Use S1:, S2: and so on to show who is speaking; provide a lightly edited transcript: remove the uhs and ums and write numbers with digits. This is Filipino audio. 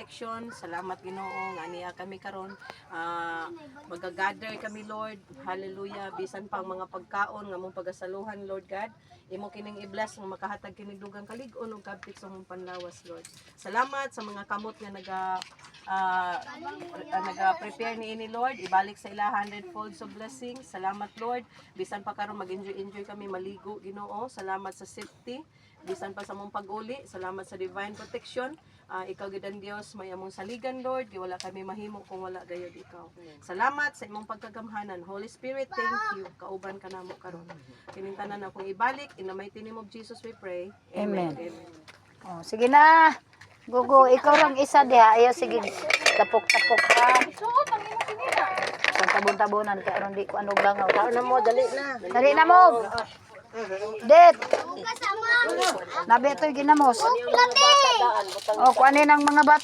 S1: protection. Salamat Ginoo nga niya kami karon. Magagather kami Lord. Hallelujah. Bisan pang mga pagkaon nga mong pagasaluhan Lord God. Imo kining i-bless nga makahatag kining dugang kalig-on ug kapit sa mong panlawas Lord. Salamat sa mga kamot nga naga-prepare ni ini Lord. Ibalik sa ila 100-fold of blessing. Salamat Lord. Bisan pa karon mag-enjoy kami maligo Ginoo. Salamat sa safety. Bisan pa sa mong pag-uli, salamat sa divine protection. Ikaw gid ang Dios, may among saligan Lord, di wala kami mahimo kung wala gayud ikaw. Salamat sa imong pagkagamhanan. Holy Spirit, thank you. Kauban ka namo karon. Kining tanan akong ibalik in the mighty name of Jesus we pray. Amen.
S2: Amen. Oh, sige na. Gugo, ikaw lang isa diha. Ayo sige. Tapok-tapok ka. Sa tabon-tabonan kay aron di ko anog langaw.
S1: Tao na mo, dali na.
S2: Dali na mo. Det. Nabi ito'y ginamos. O, kuanin ang mga bata.